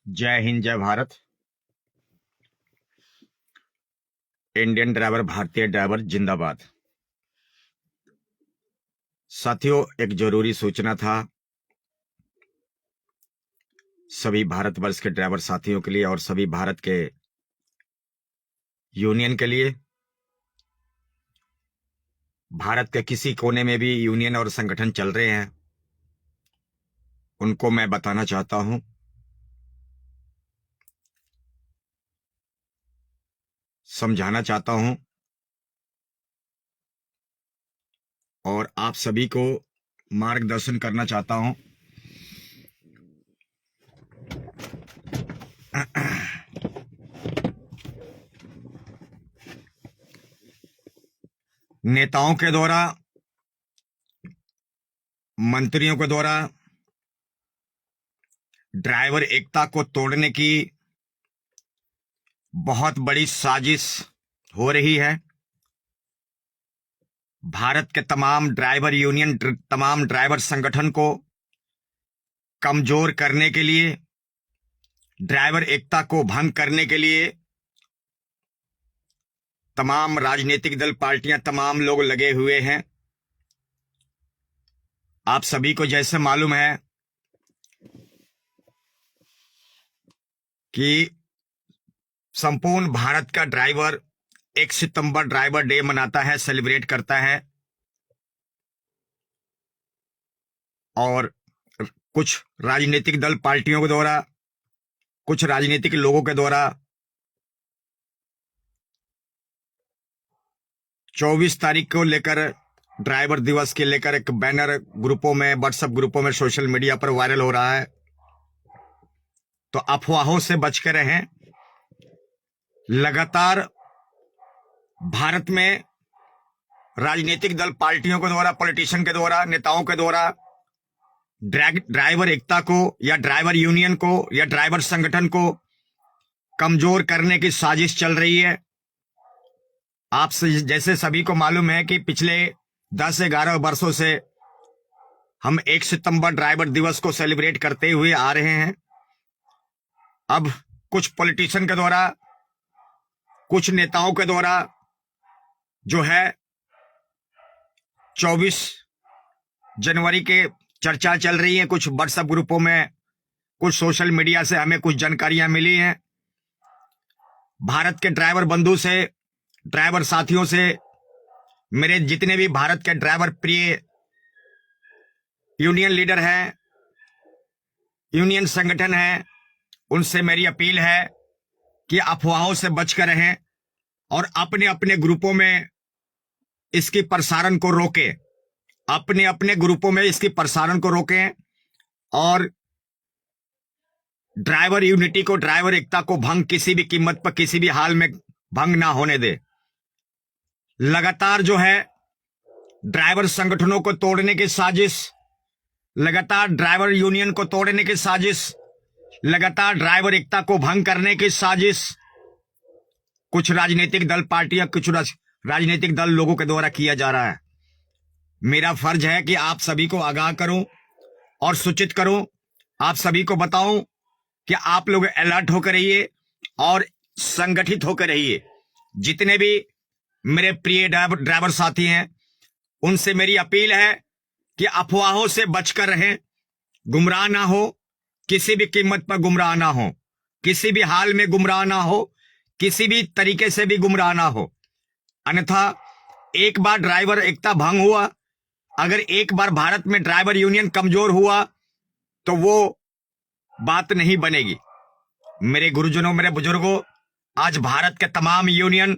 जय हिंद, जय Bharat. Indian driver, भारतीय ड्राइवर जिंदाबाद। साथियों, एक जरूरी सूचना था सभी भारतवर्ष के ड्राइवर साथियों के लिए और सभी भारत के यूनियन के लिए। भारत के किसी कोने में भी यूनियन और संगठन चल रहे हैं, उनको मैं बताना चाहता हूं, समझाना चाहता हूं और आप सभी को मार्गदर्शन करना चाहता हूं। नेताओं के द्वारा, मंत्रियों के द्वारा ड्राइवर एकता को तोड़ने की बहुत बड़ी साजिश हो रही है। भारत के तमाम ड्राइवर यूनियन, तमाम ड्राइवर संगठन को कमजोर करने के लिए, ड्राइवर एकता को भंग करने के लिए तमाम राजनीतिक दल, पार्टियां, तमाम लोग लगे हुए हैं। आप सभी को जैसे मालूम है कि संपूर्ण भारत का ड्राइवर 1 सितंबर ड्राइवर डे मनाता है, सेलिब्रेट करता है। और कुछ राजनीतिक दल, पार्टियों के द्वारा, कुछ राजनीतिक लोगों के द्वारा 24 तारीख को लेकर, ड्राइवर दिवस के लेकर एक बैनर ग्रुपों में, व्हाट्सएप ग्रुपों में, सोशल मीडिया पर वायरल हो रहा है। तो अफवाहों से बच कर रहें। लगातार भारत में राजनीतिक दल, पार्टियों के द्वारा, पॉलिटिशियन के द्वारा, नेताओं के द्वारा ड्राइवर एकता को या ड्राइवर यूनियन को या ड्राइवर संगठन को कमजोर करने की साजिश चल रही है। आप जैसे सभी को मालूम है कि पिछले 10-11 वर्षों से हम 1 सितंबर ड्राइवर दिवस को सेलिब्रेट करते हुए आ रहे हैं। अब कुछ पॉलिटिशियन के द्वारा, कुछ नेताओं के द्वारा जो है 24 जनवरी के चर्चा चल रही है। कुछ व्हाट्सएप ग्रुपों में, कुछ सोशल मीडिया से हमें कुछ जानकारियां मिली हैं। भारत के ड्राइवर बंधु से, ड्राइवर साथियों से, मेरे जितने भी भारत के ड्राइवर प्रिय यूनियन लीडर हैं, यूनियन संगठन हैं, उनसे मेरी अपील है कि अफवाहों से बचकर रहें और अपने अपने ग्रुपों में इसकी प्रसारण को रोकें। अपने अपने ग्रुपों में इसकी प्रसारण को रोकें और ड्राइवर यूनिटी को, ड्राइवर एकता को भंग किसी भी कीमत पर, किसी भी हाल में भंग ना होने दे। लगातार जो है ड्राइवर संगठनों को तोड़ने की साजिश, लगातार ड्राइवर यूनियन को तोड़ने की साजिश, लगातार ड्राइवर एकता को भंग करने की साजिश कुछ राजनीतिक दल, पार्टियां, कुछ राजनीतिक दल, लोगों के द्वारा किया जा रहा है। मेरा फर्ज है कि आप सभी को आगाह करूं और सूचित करूं, आप सभी को बताऊं कि आप लोग अलर्ट होकर रहिए और संगठित होकर रहिए। जितने भी मेरे प्रिय ड्राइवर साथी हैं, उनसे मेरी अपील है कि अफवाहों से बचकर रहें, गुमराह ना हो, किसी भी कीमत पर गुमराह ना हो, किसी भी हाल में गुमराह ना हो, किसी भी तरीके से भी गुमराह ना हो। अन्यथा एक बार ड्राइवर एकता भंग हुआ, अगर एक बार भारत में ड्राइवर यूनियन कमजोर हुआ तो वो बात नहीं बनेगी। मेरे गुरुजनों, मेरे बुजुर्गों, आज भारत के तमाम यूनियन,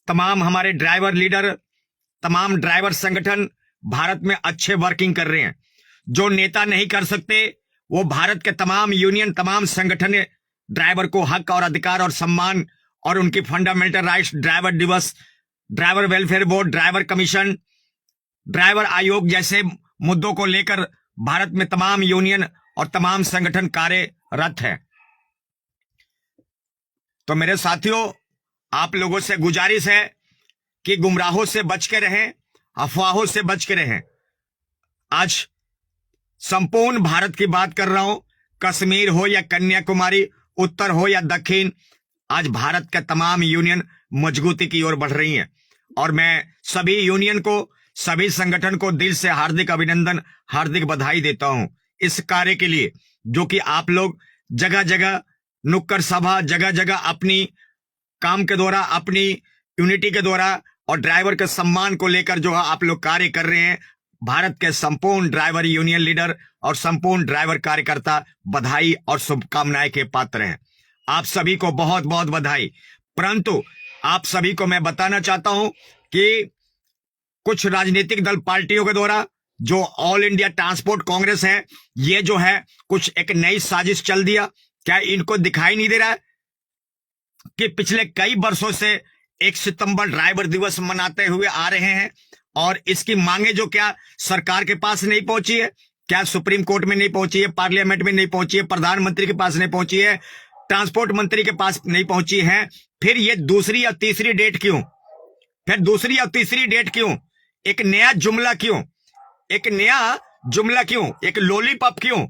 तमाम हमारे ड्राइवर लीडर, तमाम ड्राइवर संगठन भारत में अच्छे वर्किंग कर रहे हैं। जो नेता नहीं कर सकते, वो भारत के तमाम यूनियन, तमाम संगठन ड्राइवर को हक और अधिकार और सम्मान और उनकी फंडामेंटल राइट्स, ड्राइवर दिवस, driver welfare board, driver commission, driver आयोग जैसे मुद्दों को लेकर भारत में तमाम यूनियन और तमाम संगठन कार्यरत है। तो मेरे साथियों, आप लोगों से गुजारिश है कि गुमराहों से बच के रहें, अफवाहों से बच के रहें। आज संपूर्ण भारत की बात कर रहा हूं, कश्मीर हो या कन्याकुमारी, उत्तर हो या दक्षिण, आज भारत के तमाम यूनियन मजबूती की ओर बढ़ रही हैं। और मैं सभी यूनियन को, सभी संगठन को दिल से हार्दिक अभिनंदन, हार्दिक बधाई देता हूं इस कार्य के लिए, जो कि आप लोग जगह जगह नुक्कड़ सभा, जगह जगह अपनी काम के द्वारा, अपनी यूनिटी के द्वारा और ड्राइवर के सम्मान को लेकर जो है आप लोग कार्य कर रहे हैं। भारत के संपूर्ण ड्राइवर यूनियन लीडर और संपूर्ण ड्राइवर कार्यकर्ता बधाई और शुभकामनाएं के पात्र हैं। आप सभी को बहुत बहुत बधाई। परंतु आप सभी को मैं बताना चाहता हूं कि कुछ राजनीतिक दल पार्टियों के द्वारा जो ऑल इंडिया ट्रांसपोर्ट कांग्रेस है, ये जो है कुछ एक नई साजिश चल दिया। क्या इनको दिखाई नहीं दे रहा है कि पिछले कई वर्षों से 1 सितंबर ड्राइवर दिवस मनाते हुए आ रहे हैं और इसकी मांगे जो क्या सरकार के पास नहीं पहुंची है, क्या सुप्रीम कोर्ट में नहीं पहुंची है, पार्लियामेंट में नहीं पहुंची है, प्रधानमंत्री के पास नहीं पहुंची है, ट्रांसपोर्ट मंत्री के पास नहीं पहुंची है, फिर ये दूसरी या तीसरी डेट क्यों? फिर दूसरी या तीसरी डेट क्यों? एक नया जुमला क्यों? एक नया जुमला क्यों? एक लॉलीपॉप क्यों?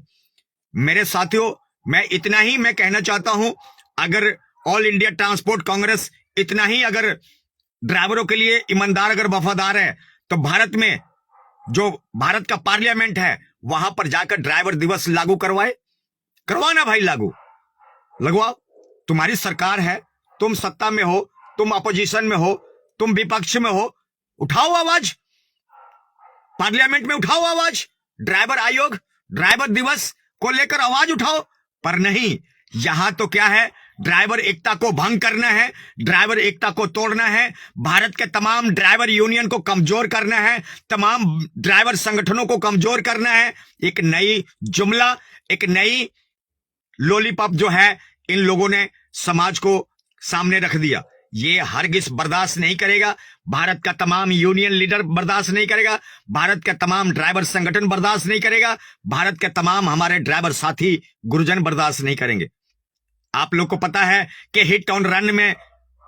मेरे साथियों, मैं इतना ही मैं कहना चाहता हूं, अगर ऑल इंडिया ट्रांसपोर्ट कांग्रेस इतना ही अगर ड्राइवरों के लिए ईमानदार, अगर वफादार है, तो भारत में जो भारत का पार्लियामेंट है वहां पर जाकर ड्राइवर दिवस लागू करवाना भाई, लागू लगवाओ। तुम्हारी सरकार है, तुम सत्ता में हो, तुम अपोजिशन में हो, तुम विपक्ष में हो, उठाओ आवाज, पार्लियामेंट में उठाओ आवाज, ड्राइवर आयोग, ड्राइवर दिवस को लेकर आवाज उठाओ। पर नहीं, यहां तो क्या है, ड्राइवर एकता को भंग करना है, ड्राइवर एकता को तोड़ना है, भारत के तमाम ड्राइवर यूनियन को कमजोर करना है, तमाम ड्राइवर संगठनों को कमजोर करना है। एक नई जुमला, एक नई लॉलीपॉप जो है इन लोगों ने समाज को सामने रख दिया। ये हरगिज बर्दाश्त नहीं करेगा, भारत का तमाम यूनियन लीडर बर्दाश्त नहीं करेगा, भारत के तमाम ड्राइवर संगठन बर्दाश्त नहीं करेगा, भारत के तमाम हमारे ड्राइवर साथी गुरुजन बर्दाश्त नहीं करेंगे। आप लोग को पता है कि हिट ऑन रन में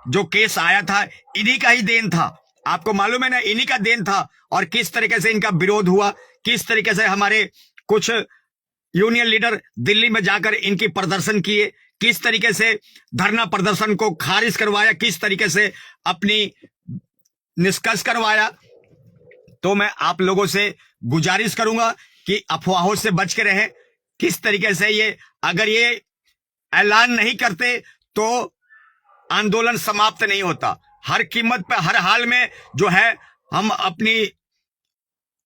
जो केस आया था, इन्हीं का ही देन था। आपको मालूम है ना, इन्हीं का देन था। और किस तरीके से इनका विरोध हुआ, किस तरीके से हमारे कुछ यूनियन लीडर दिल्ली में जाकर इनकी प्रदर्शन किए, किस तरीके से धरना प्रदर्शन को खारिज करवाया, किस तरीके से अपनी निष्कर्ष करवाया। तो मैं आप लोगों से गुजारिश करूंगा कि अफवाहों से बच के रहें। किस तरीके से ये, अगर ये ऐलान नहीं करते तो आंदोलन समाप्त नहीं होता। हर कीमत पर, हर हाल में जो है हम अपनी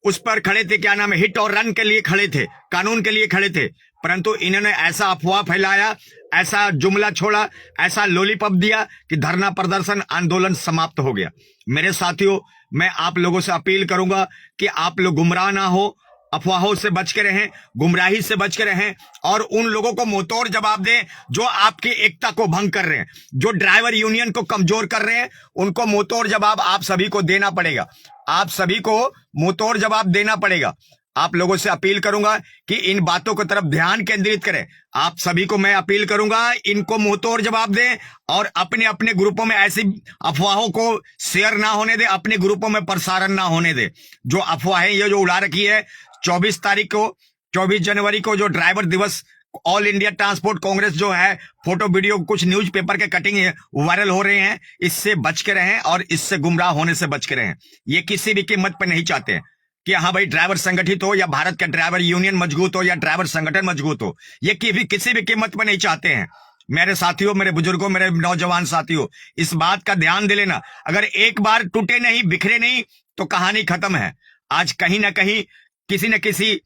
उस पर खड़े थे, क्या नाम है, हिट और रन के लिए खड़े थे, कानून के लिए खड़े थे। परंतु इन्होंने ऐसा अफवाह फैलाया, ऐसा जुमला छोड़ा, ऐसा लॉलीपॉप दिया कि धरना प्रदर्शन, आंदोलन समाप्त हो गया। मेरे साथियों, मैं आप लोगों से अपील करूंगा कि आप लोग गुमराह ना हो, अफवाहों से बच के रहें, गुमराही से बच के रहें और उन लोगों को मुंहतोड़ जवाब दें जो आपकी एकता को भंग कर रहे हैं, जो ड्राइवर यूनियन को कमजोर कर रहे हैं। उनको मुंहतोड़ जवाब आप सभी को देना पड़ेगा, आप सभी को मुंहतोड़ जवाब देना पड़ेगा। आप लोगों से अपील करूंगा कि इन बातों की तरफ ध्यान केंद्रित करें। आप सभी को मैं अपील करूंगा, इनको मुंहतोड़ जवाब दें और अपने अपने ग्रुपों में ऐसी अफवाहों को शेयर ना होने दें, अपने ग्रुपों में प्रसारण ना होने दें। जो अफवाहें ये जो उड़ा रखी है, 24 तारीख को, 24 जनवरी को जो ड्राइवर दिवस ऑल इंडिया ट्रांसपोर्ट कांग्रेस जो है, फोटो वीडियो कुछ न्यूज़पेपर के कटिंग वायरल हो रहे हैं, इससे बच के रहें और इससे गुमराह होने से बच के रहें। ये किसी भी कीमत पर नहीं चाहते हैं कि हाँ भाई ड्राइवर संगठित हो या भारत का ड्राइवर यूनियन मजबूत हो या ड्राइवर संगठन मजबूत हो, ये किसी भी कीमत पर नहीं चाहते हैं। मेरे साथियों, मेरे बुजुर्गों, मेरे नौजवान साथियों, इस बात का ध्यान दे लेना, अगर एक बार टूटे नहीं, बिखरे नहीं तो कहानी खत्म है। आज कहीं ना कहीं किसी न किसी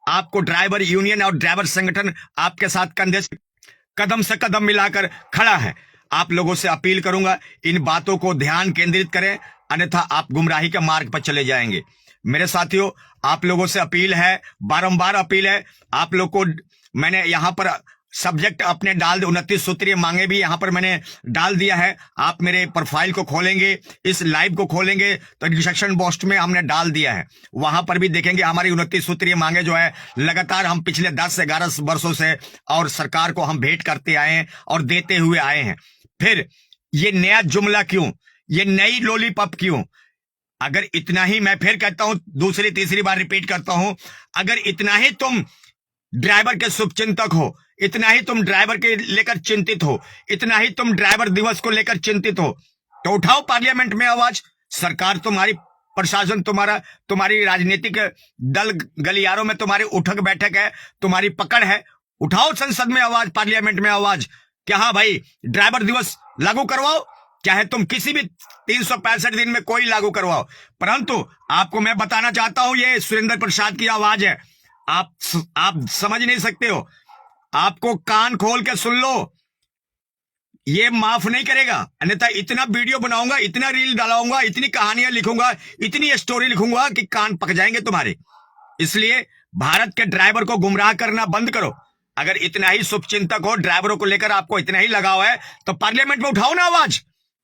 आपको ड्राइवर यूनियन और ड्राइवर संगठन आपके साथ कदम से कदम मिलाकर खड़ा है। आप लोगों से अपील करूंगा, इन बातों को ध्यान केंद्रित करें, अन्यथा आप गुमराही के मार्ग पर चले जाएंगे। मेरे साथियों, आप लोगों से अपील है, बारंबार अपील है आप लोग को। मैंने यहां पर सब्जेक्ट अपने डाल दे, 29 सूत्रीय मांगे भी यहां पर मैंने डाल दिया है। आप मेरे प्रोफाइल को खोलेंगे, इस लाइव को खोलेंगे तो डिस्क्रिप्शन बॉक्स में हमने डाल दिया है, वहां पर भी देखेंगे हमारी 29 सूत्रीय मांगे जो है लगातार हम पिछले 10 से 11 वर्षों से और सरकार को हम भेंट करते आए हैं और देते हुए आए हैं। फिर ये नया जुमला क्यों, ये नई लॉलीपॉप क्यों? अगर इतना ही, मैं फिर कहता हूं, दूसरी तीसरी बार रिपीट करता हूं, अगर इतना ही तुम ड्राइवर के शुभचिंतक हो, इतना ही तुम ड्राइवर के लेकर चिंतित हो, इतना ही तुम ड्राइवर दिवस को लेकर चिंतित हो, तो उठाओ पार्लियामेंट में आवाज। सरकार तुम्हारी, प्रशासन तुम्हारा, तुम्हारी राजनीतिक दल गलियारों में तुम्हारी उठक बैठक है, तुम्हारी पकड़ है। उठाओ संसद में आवाज, पार्लियामेंट में आवाज। क्या हाँ भाई, ड्राइवर दिवस लागू करवाओ, चाहे तुम किसी भी 365 दिन में कोई लागू करवाओ। परंतु आपको मैं बताना चाहता हूं, ये सुरेंद्र प्रसाद की आवाज है। आप समझ नहीं सकते हो, आपको कान खोल के सुन लो, ये माफ नहीं करेगा। अन्यथा इतना वीडियो बनाऊंगा, इतना रील डालाऊंगा, इतनी कहानियां लिखूंगा, इतनी स्टोरी लिखूंगा कि कान पक जाएंगे तुम्हारे। इसलिए भारत के ड्राइवर को गुमराह करना बंद करो। अगर इतना ही शुभचिंतक हो, ड्राइवरों को लेकर आपको इतना ही लगाव है, तो पार्लियामेंट में उठाओ ना आवाज।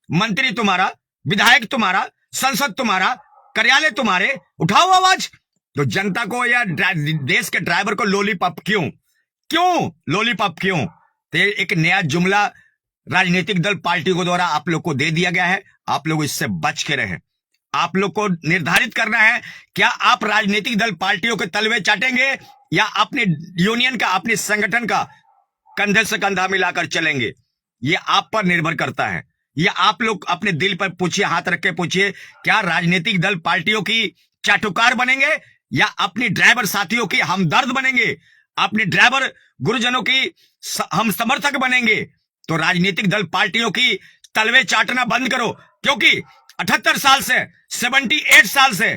मंत्री तुम्हारा, विधायक तुम्हारा, संसद तुम्हारा, कार्यालय तुम्हारे, उठाओ आवाज। तो जनता को या देश के ड्राइवर को लॉलीपॉप क्यों लॉलीपॉप क्यों? तो एक नया जुमला राजनीतिक दल पार्टी को द्वारा आप लोग को दे दिया गया है। आप लोग इससे बच के रहें। आप लोग को निर्धारित करना है, क्या आप राजनीतिक दल पार्टियों के तलवे चाटेंगे या अपने यूनियन का, अपने संगठन का कंधे से कंधा मिलाकर चलेंगे? ये आप पर निर्भर करता है। ये आप लोग अपने दिल पर पूछिए, हाथ रख के पूछिए, क्या राजनीतिक दल पार्टियों की चाटुकार बनेंगे या अपने ड्राइवर साथियों की हमदर्द बनेंगे, अपने ड्राइवर गुरुजनों की हम समर्थक बनेंगे? तो राजनीतिक दल पार्टियों की तलवे चाटना बंद करो, क्योंकि 78 साल से, 78 साल से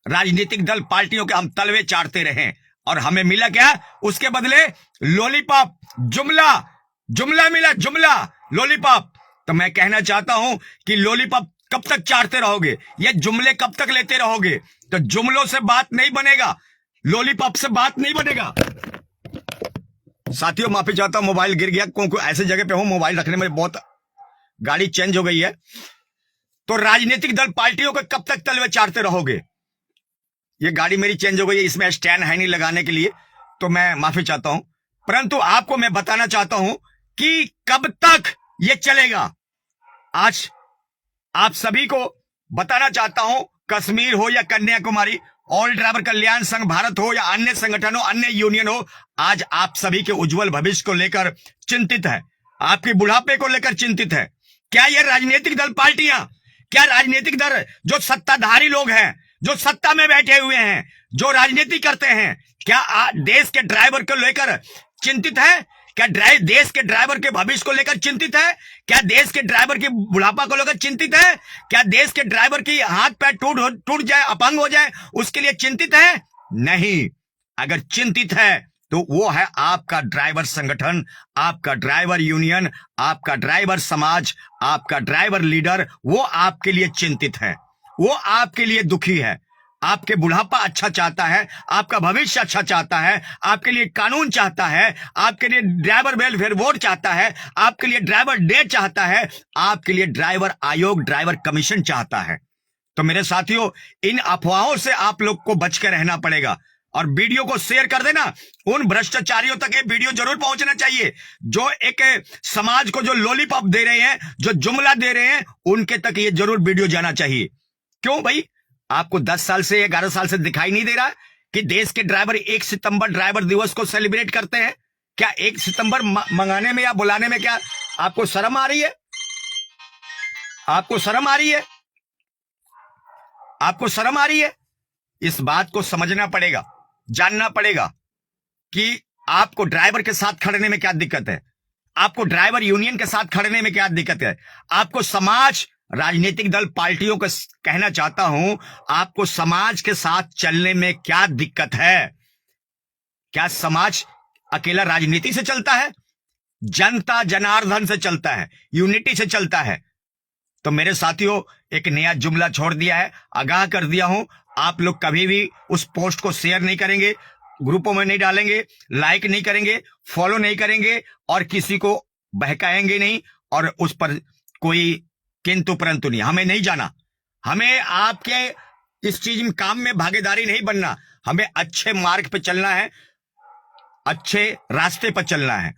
राजनीतिक दल पार्टियों के हम तलवे चाटते रहे और हमें मिला क्या? उसके बदले लॉलीपॉप, जुमला मिला, जुमला, लॉलीपॉप। तो मैं कहना चाहता हूं कि लॉलीपॉप कब तक चाटते रहोगे? ये जुमले कब तक लेते रहोगे? तो जुमलों से बात नहीं बनेगा, लॉलीपॉप से बात नहीं बनेगा। साथियों माफी चाहता हूं, मोबाइल गिर गया, क्योंकि ऐसे जगह पे हूं, मोबाइल रखने में बहुत, गाड़ी चेंज हो गई है। तो राजनीतिक दल पार्टियों को कब तक तलवे चाटते रहोगे? ये गाड़ी मेरी चेंज हो गई है, इसमें स्टैंड है नहीं लगाने के लिए, तो मैं माफी चाहता हूं। परंतु आपको मैं बताना चाहता हूं कि कब तक ये चलेगा। आज आप सभी को बताना चाहता हूं, कश्मीर हो या कन्याकुमारी, ऑल ड्राइवर कल्याण संघ भारत हो या अन्य संगठन हो, अन्य यूनियन हो, आज आप सभी के उज्जवल भविष्य को लेकर चिंतित है, आपके बुढ़ापे को लेकर चिंतित है। क्या ये राजनीतिक दल पार्टियां, क्या राजनीतिक दल जो सत्ताधारी लोग हैं, जो सत्ता में बैठे हुए हैं, जो राजनीति करते हैं, क्या देश के ड्राइवर को लेकर चिंतित है? क्या देश के ड्राइवर के भविष्य को लेकर चिंतित है? क्या देश के ड्राइवर की बुढ़ापा को लेकर चिंतित है? क्या देश के ड्राइवर की हाथ पैर टूट जाए, अपंग हो जाए, उसके लिए चिंतित है? नहीं। अगर चिंतित है तो वो है आपका ड्राइवर संगठन, आपका ड्राइवर यूनियन, आपका ड्राइवर समाज, आपका ड्राइवर लीडर, वो आपके लिए चिंतित है, वो आपके लिए दुखी है, आपके बुढ़ापा अच्छा चाहता है, आपका भविष्य अच्छा चाहता है, आपके लिए कानून चाहता है, आपके लिए ड्राइवर वेलफेयर बोर्ड चाहता है, आपके लिए ड्राइवर डे चाहता है, आपके लिए ड्राइवर आयोग, ड्राइवर कमीशन चाहता है। तो मेरे साथियों, इन अफवाहों से आप लोग को बच के रहना पड़ेगा और वीडियो को शेयर कर देना। उन भ्रष्टाचारियों तक ये वीडियो जरूर पहुंचना चाहिए, जो एक समाज को जो लॉलीपॉप दे रहे हैं, जो जुमला दे रहे हैं, उनके तक ये जरूर वीडियो जाना चाहिए। क्यों भाई? आपको 10 साल से, 11 साल से दिखाई नहीं दे रहा कि देश के ड्राइवर 1 सितंबर ड्राइवर दिवस को सेलिब्रेट करते हैं? क्या 1 सितंबर मंगाने में या बुलाने में क्या आपको शर्म आ रही है? आपको शर्म आ रही है? आपको शर्म आ रही है? इस बात को समझना पड़ेगा, जानना पड़ेगा कि आपको ड्राइवर के साथ खड़ने में क्या दिक्कत है, आपको ड्राइवर यूनियन के साथ खड़ने में क्या दिक्कत है, आपको समाज, राजनीतिक दल पार्टियों को कहना चाहता हूं, आपको समाज के साथ चलने में क्या दिक्कत है? क्या समाज अकेला राजनीति से चलता है? जनता जनार्दन से चलता है, यूनिटी से चलता है। तो मेरे साथियों, एक नया जुमला छोड़ दिया है, आगाह कर दिया हूं। आप लोग कभी भी उस पोस्ट को शेयर नहीं करेंगे, ग्रुपों में नहीं डालेंगे, लाइक नहीं करेंगे, फॉलो नहीं करेंगे और किसी को बहकाएंगे नहीं और उस पर कोई किंतु परंतु नहीं। हमें नहीं जाना, हमें आपके इस चीज में, काम में भागीदारी नहीं बनना। हमें अच्छे मार्ग पे चलना है, अच्छे रास्ते पर चलना है।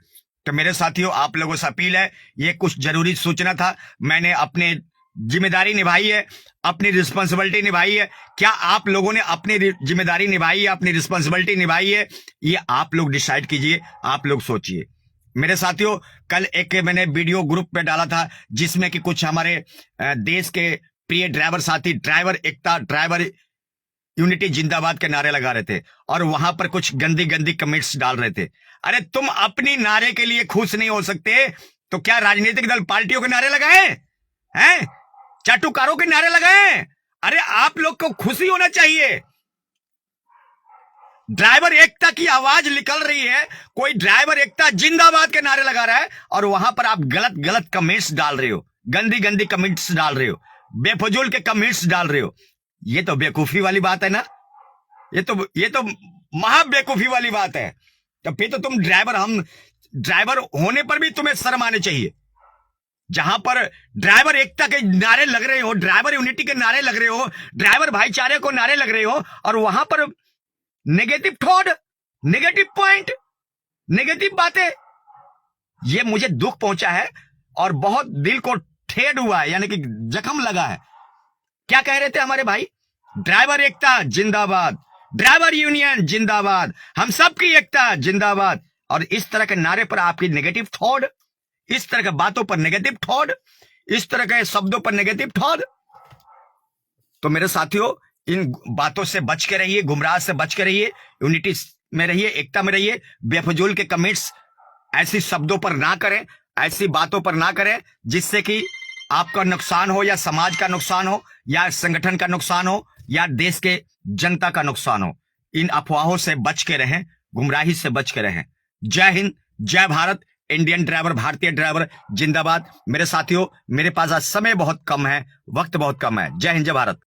तो मेरे साथियों, आप लोगों से अपील है, ये कुछ जरूरी सूचना था, मैंने अपने जिम्मेदारी निभाई है, अपनी रिस्पॉन्सिबिलिटी निभाई है? क्या आप लोगों ने अपनी जिम्मेदारी निभाई है, अपनी रिस्पॉन्सिबिलिटी निभाई है? ये आप लोग डिसाइड कीजिए, आप लोग सोचिए। मेरे साथियों, कल एक मैंने वीडियो ग्रुप पे डाला था जिसमें कि कुछ हमारे देश के प्रिय ड्राइवर साथी ड्राइवर एकता, ड्राइवर यूनिटी जिंदाबाद के नारे लगा रहे थे और वहां पर कुछ गंदी गंदी कमेंट्स डाल रहे थे। अरे तुम अपनी नारे के लिए खुश नहीं हो सकते तो क्या राजनीतिक दल पार्टियों के नारे लगाए हैं? चाटुकारों के नारे लगाए? अरे आप लोग को खुशी होना चाहिए। ड्राइवर एकता की आवाज निकल रही है, कोई ड्राइवर एकता जिंदाबाद के नारे लगा रहा है और वहां पर आप गलत गलत कमेंट्स डाल रहे हो, गंदी गंदी कमेंट्स डाल रहे हो, बेफजूल के कमेंट्स डाल रहे हो। ये तो बेवकूफी वाली बात है ना, ये तो महा बेवकूफी वाली बात है। तो फिर तो तुम हम ड्राइवर होने पर भी तुम्हें शर्म आनी चाहिए। जहां पर ड्राइवर एकता के नारे लग रहे हो, ड्राइवर यूनिटी के नारे लग रहे हो, ड्राइवर भाईचारे को नारे लग रहे हो और वहां पर negative thought, negative point, negative बातें, ये मुझे दुख पहुंचा है और बहुत दिल को ठेड हुआ है, यानी कि जख्म लगा है। क्या कह रहे थे हमारे भाई? ड्राइवर एकता जिंदाबाद, ड्राइवर यूनियन जिंदाबाद, हम सबकी एकता जिंदाबाद। और इस तरह के नारे पर आपकी नेगेटिव थॉट, इस तरह के बातों पर नेगेटिव थॉट, इस तरह के शब्दों पर नेगेटिव थॉट, तो मेरे साथियों इन बातों से बच के रहिए, गुमराह से बच के रहिए, यूनिटी में रहिए, एकता में रहिए। बेफजूल के कमेंट्स ऐसी शब्दों पर ना करें, ऐसी बातों पर ना करें जिससे कि आपका नुकसान हो या समाज का नुकसान हो या संगठन का नुकसान हो या देश के जनता का नुकसान हो। इन अफवाहों से बच के रहें, गुमराही से बच के रहें। जय हिंद, जय भारत, इंडियन ड्राइवर, भारतीय ड्राइवर जिंदाबाद। मेरे साथियों, मेरे पास आज समय बहुत कम है, वक्त बहुत कम है। जय हिंद, जय भारत।